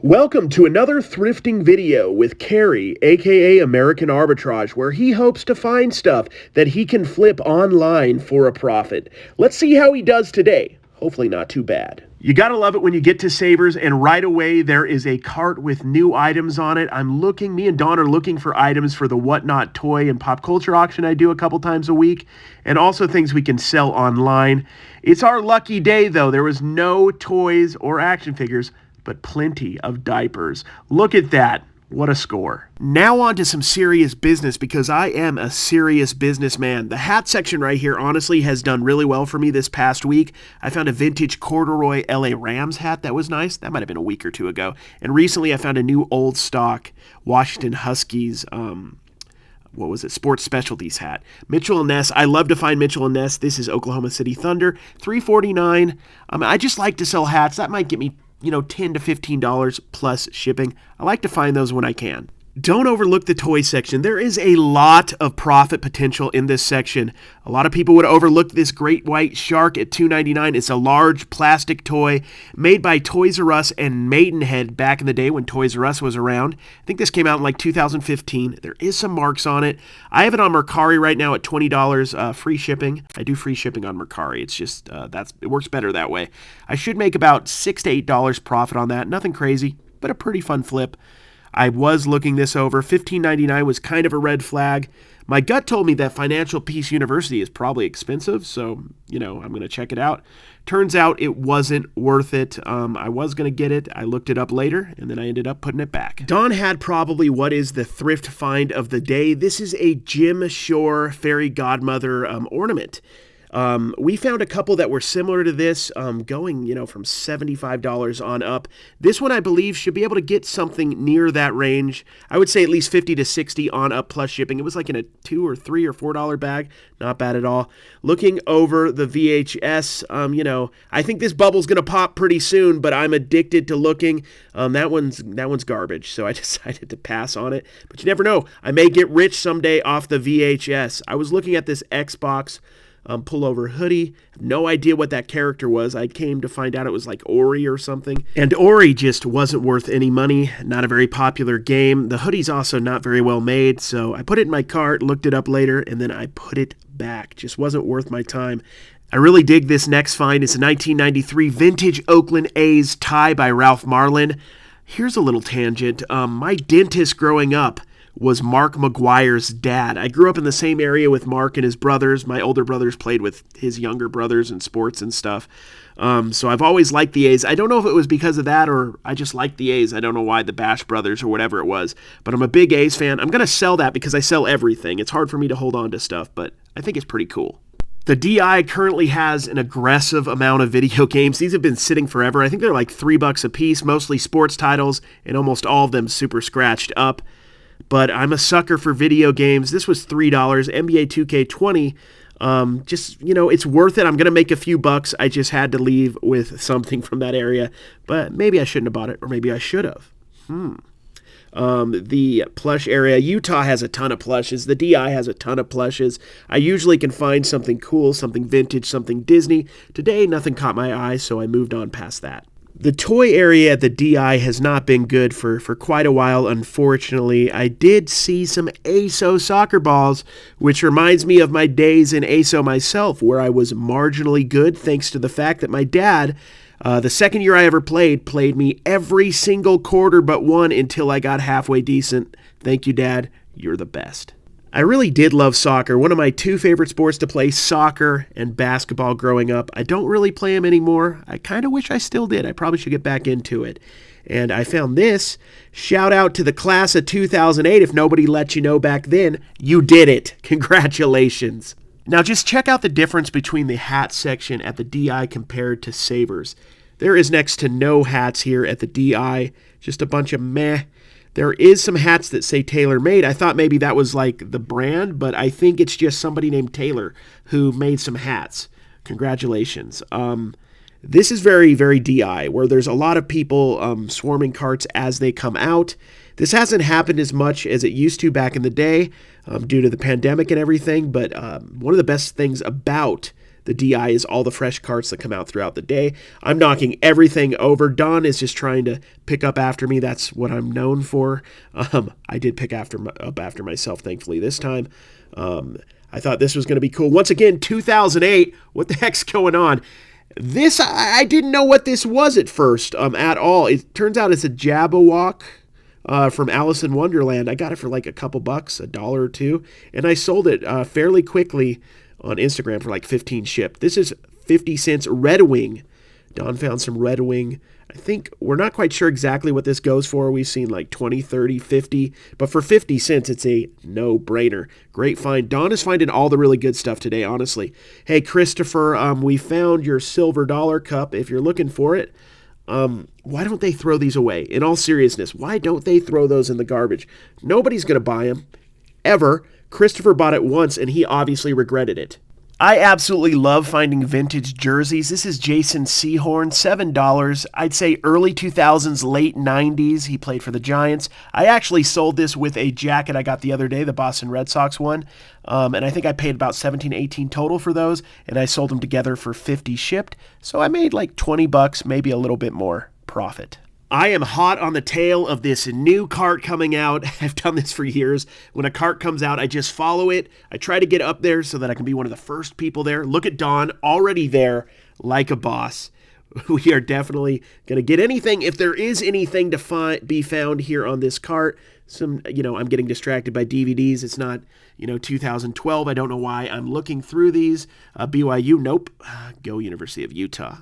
Welcome to another thrifting video with Carrie, aka American Arbitrage, where he hopes to find stuff that he can flip online for a profit. Let's see how he does today. Hopefully not too bad. You gotta love it when you get to Savers and right away there is a cart with new items on it. Me and Dawn are looking for items for the Whatnot toy and pop culture auction I do a couple times a week, and also things we can sell online. It's our lucky day though. There was no toys or action figures, but plenty of diapers. Look at that. What a score. Now on to some serious business because I am a serious businessman. The hat section right here honestly has done really well for me this past week. I found a vintage corduroy LA Rams hat that was nice. That might have been a week or two ago. And recently I found a new old stock Washington Huskies sports specialties hat. Mitchell & Ness. I love to find Mitchell & Ness. This is Oklahoma City Thunder. $3.49. I just like to sell hats. That might get me $10 to $15 plus shipping. I like to find those when I can. Don't overlook the toy section. There is a lot of profit potential in this section. A lot of people would overlook this great white shark at $2.99. It's a large plastic toy made by Toys R Us and Maidenhead back in the day when Toys R Us was around. I think this came out in like 2015. There is some marks on it. I have it on Mercari right now at $20 free shipping. I do free shipping on Mercari. It's just it works better that way. I should make about $6 to $8 profit on that. Nothing crazy, but a pretty fun flip. I was looking this over. $15.99 was kind of a red flag. My gut told me that Financial Peace University is probably expensive, so, I'm going to check it out. Turns out it wasn't worth it. I was going to get it. I looked it up later, and then I ended up putting it back. Dawn had probably what is the thrift find of the day. This is a Jim Shore fairy godmother ornament. We found a couple that were similar to this, going, from $75 on up. This one, I believe, should be able to get something near that range. I would say at least $50 to $60 on up plus shipping. It was like in a $2 or $3 or $4 bag. Not bad at all. Looking over the VHS, I think this bubble's going to pop pretty soon, but I'm addicted to looking. That one's garbage, so I decided to pass on it. But you never know. I may get rich someday off the VHS. I was looking at this Xbox pullover hoodie. No idea what that character was. I came to find out it was like Ori or something. And Ori just wasn't worth any money. Not a very popular game. The hoodie's also not very well made, so I put it in my cart, looked it up later, and then I put it back. Just wasn't worth my time. I really dig this next find. It's a 1993 vintage Oakland A's tie by Ralph Marlin. Here's a little tangent. My dentist growing up was Mark McGuire's dad. I grew up in the same area with Mark and his brothers. My older brothers played with his younger brothers in sports and stuff. So I've always liked the A's. I don't know if it was because of that or I just liked the A's. I don't know why, the Bash Brothers or whatever it was. But I'm a big A's fan. I'm going to sell that because I sell everything. It's hard for me to hold on to stuff, but I think it's pretty cool. The DI currently has an aggressive amount of video games. These have been sitting forever. I think they're like $3 a piece, mostly sports titles, and almost all of them super scratched up. But I'm a sucker for video games. This was $3, NBA 2K20. It's worth it. I'm going to make a few bucks. I just had to leave with something from that area. But maybe I shouldn't have bought it, or maybe I should have. The plush area. Utah has a ton of plushes. The DI has a ton of plushes. I usually can find something cool, something vintage, something Disney. Today, nothing caught my eye, so I moved on past that. The toy area at the DI has not been good for quite a while, unfortunately. I did see some ASO soccer balls, which reminds me of my days in ASO myself, where I was marginally good thanks to the fact that my dad, the second year I ever played me every single quarter but one until I got halfway decent. Thank you, Dad. You're the best. I really did love soccer. One of my two favorite sports to play, soccer and basketball growing up. I don't really play them anymore. I kind of wish I still did. I probably should get back into it. And I found this. Shout out to the class of 2008. If nobody let you know back then, you did it. Congratulations. Now just check out the difference between the hat section at the DI compared to Savers. There is next to no hats here at the DI. Just a bunch of meh. There is some hats that say Tailor Made. I thought maybe that was like the brand, but I think it's just somebody named Taylor who made some hats. Congratulations. This is very, very DI, where there's a lot of people swarming carts as they come out. This hasn't happened as much as it used to back in the day due to the pandemic and everything, but one of the best things about The DI is all the fresh carts that come out throughout the day. I'm knocking everything over. Don is just trying to pick up after me. That's what I'm known for. I did pick up after myself, thankfully, this time. I thought this was going to be cool. Once again, 2008. What the heck's going on? This, I didn't know what this was at first at all. It turns out it's a Jabberwock from Alice in Wonderland. I got it for like a couple bucks, $1 or $2, and I sold it fairly quickly on Instagram for like 15 shipped. This is 50 cents Red Wing. Don found some Red Wing. I think we're not quite sure exactly what this goes for. We've seen like 20, 30, 50, but for 50 cents, it's a no-brainer. Great find. Don is finding all the really good stuff today, honestly. Hey, Christopher, we found your silver dollar cup. If you're looking for it, why don't they throw these away? In all seriousness, why don't they throw those in the garbage? Nobody's going to buy them, ever. Christopher bought it once, and he obviously regretted it. I absolutely love finding vintage jerseys. This is Jason Sehorn, $7. I'd say early 2000s, late 90s. He played for the Giants. I actually sold this with a jacket I got the other day, the Boston Red Sox one. And I think I paid about $17, $18 total for those, and I sold them together for $50 shipped. So I made like $20, maybe a little bit more profit. I am hot on the tail of this new cart coming out. I've done this for years. When a cart comes out, I just follow it. I try to get up there so that I can be one of the first people there. Look at Don, already there like a boss. We are definitely going to get anything. If there is anything to be found here on this cart, I'm getting distracted by DVDs. It's not, 2012. I don't know why I'm looking through these. BYU, nope. Go University of Utah.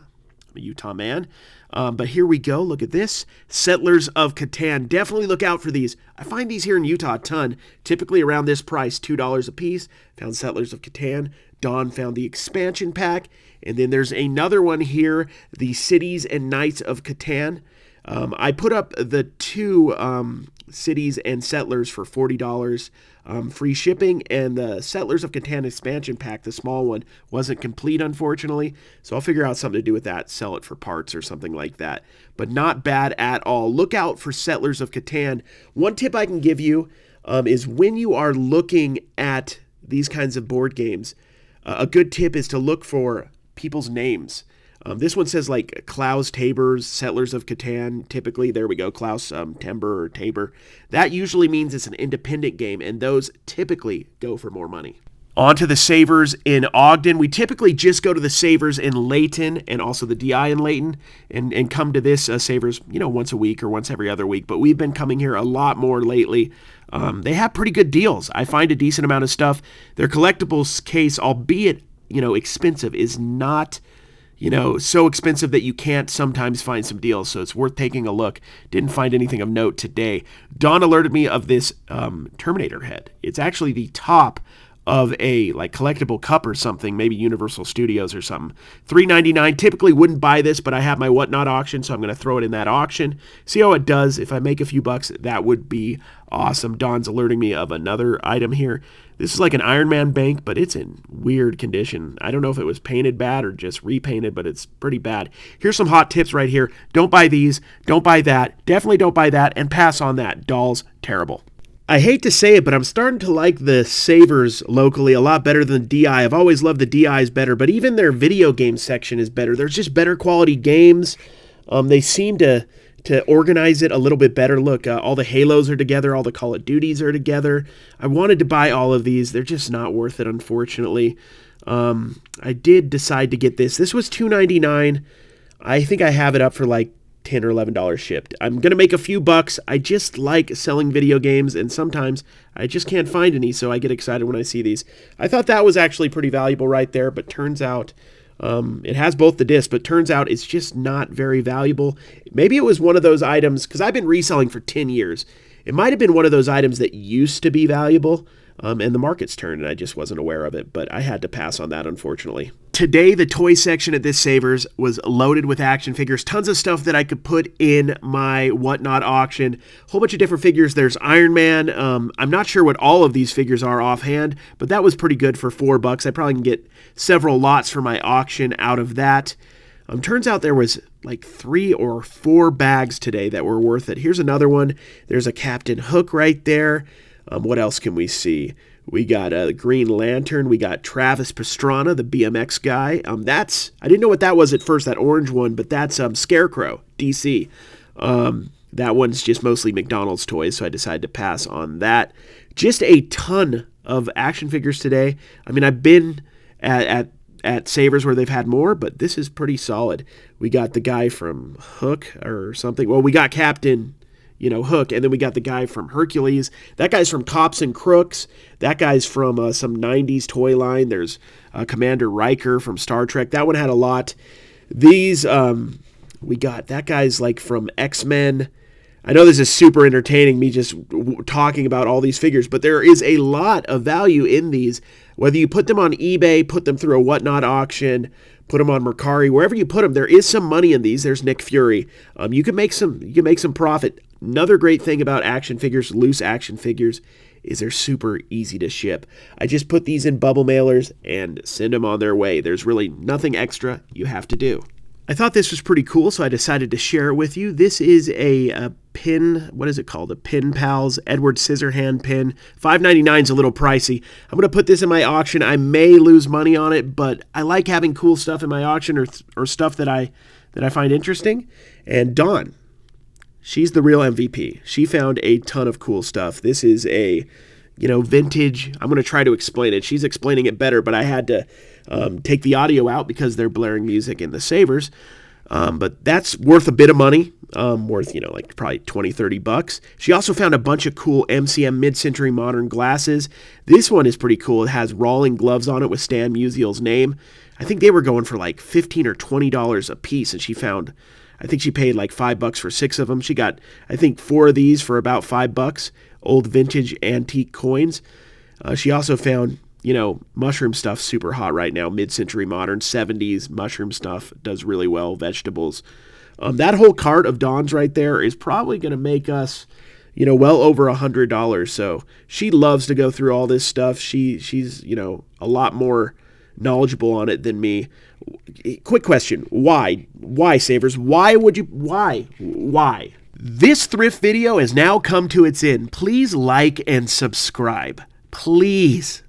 I'm a Utah man. But here we go. Look at this. Settlers of Catan. Definitely look out for these. I find these here in Utah a ton. Typically around this price, $2 a piece. Found Settlers of Catan. Don found the expansion pack. And then there's another one here, the Cities and Knights of Catan. I put up the two Cities and Settlers for $40 free shipping, and the Settlers of Catan expansion pack, the small one, wasn't complete, unfortunately, so I'll figure out something to do with that, sell it for parts or something like that, but not bad at all. Look out for Settlers of Catan. One tip I can give you is when you are looking at these kinds of board games, a good tip is to look for people's names. This one says like Klaus Taber's Settlers of Catan. Typically, there we go, Klaus Timber or Tabor. That usually means it's an independent game, and those typically go for more money. On to the Savers in Ogden. We typically just go to the Savers in Layton and also the DI in Layton and come to this Savers, once a week or once every other week. But we've been coming here a lot more lately. They have pretty good deals. I find a decent amount of stuff. Their collectibles case, albeit, expensive, is not so expensive that you can't sometimes find some deals, so it's worth taking a look. Didn't find anything of note today. Don alerted me of this Terminator head. It's actually the top of a collectible cup or something, maybe Universal Studios or something. $3.99. Typically wouldn't buy this, but I have my Whatnot auction, so I'm going to throw it in that auction. See how it does. If I make a few bucks, that would be awesome. Don's alerting me of another item here. This is like an Iron Man bank, but it's in weird condition. I don't know if it was painted bad or just repainted, but it's pretty bad. Here's some hot tips right here. Don't buy these. Don't buy that. Definitely don't buy that, and pass on that. Dolls, terrible. I hate to say it, but I'm starting to like the Savers locally a lot better than the DI. I've always loved the DIs better, but even their video game section is better. There's just better quality games. They seem to organize it a little bit better. Look, all the Halos are together. All the Call of Duties are together. I wanted to buy all of these. They're just not worth it, unfortunately. I did decide to get this. This was $2.99. I think I have it up for like $10 or $11 shipped. I'm going to make a few bucks. I just like selling video games, and sometimes I just can't find any, so I get excited when I see these. I thought that was actually pretty valuable right there, but turns out it has both the discs, but turns out it's just not very valuable. Maybe it was one of those items, because I've been reselling for 10 years. It might have been one of those items that used to be valuable, and the market's turned, and I just wasn't aware of it, but I had to pass on that, unfortunately. Today, the toy section at this Savers was loaded with action figures. Tons of stuff that I could put in my Whatnot auction. A whole bunch of different figures. There's Iron Man. I'm not sure what all of these figures are offhand, but that was pretty good for $4. I probably can get several lots for my auction out of that. Turns out there was like 3 or 4 bags today that were worth it. Here's another one. There's a Captain Hook right there. What else can we see? We got a Green Lantern. We got Travis Pastrana, the BMX guy. I didn't know what that was at first, that orange one, but that's Scarecrow, DC. That one's just mostly McDonald's toys, so I decided to pass on that. Just a ton of action figures today. I mean, I've been at Savers where they've had more, but this is pretty solid. We got the guy from Hook or something. Well, we got Captain, Hook, and then we got the guy from Hercules. That guy's from Cops and Crooks. That guy's from some 90s toy line. There's Commander Riker from Star Trek. That one had a lot. These, we got, that guy's like from X-Men. I know this is super entertaining, me just talking about all these figures, but there is a lot of value in these. Whether you put them on eBay, put them through a Whatnot auction, put them on Mercari, wherever you put them, there is some money in these. There's Nick Fury. You can make some profit. Another great thing about action figures, loose action figures, is they're super easy to ship. I just put these in bubble mailers and send them on their way. There's really nothing extra you have to do. I thought this was pretty cool, so I decided to share it with you. This is a pin, what is it called? A Pin Pals Edward Scissorhand pin. $5.99 is a little pricey. I'm going to put this in my auction. I may lose money on it, but I like having cool stuff in my auction or stuff that I find interesting. And Dawn, she's the real MVP. She found a ton of cool stuff. This is a, vintage. I'm going to try to explain it. She's explaining it better, but I had to take the audio out because they're blaring music in the Savers. But that's worth a bit of money, worth, like probably $20-$30. She also found a bunch of cool MCM mid-century modern glasses. This one is pretty cool. It has Rawling gloves on it with Stan Musial's name. I think they were going for like $15 or $20 a piece, and I think she paid like $5 for 6 of them. She got, I think, 4 of these for about $5, old vintage antique coins. She also found, mushroom stuff super hot right now, mid-century modern, 70s mushroom stuff does really well, vegetables. That whole cart of Dawn's right there is probably going to make us, well over $100. So she loves to go through all this stuff. She's, a lot more knowledgeable on it than me. Quick question. Why, Savers? Why? This thrift video has now come to its end. Please like and subscribe. Please.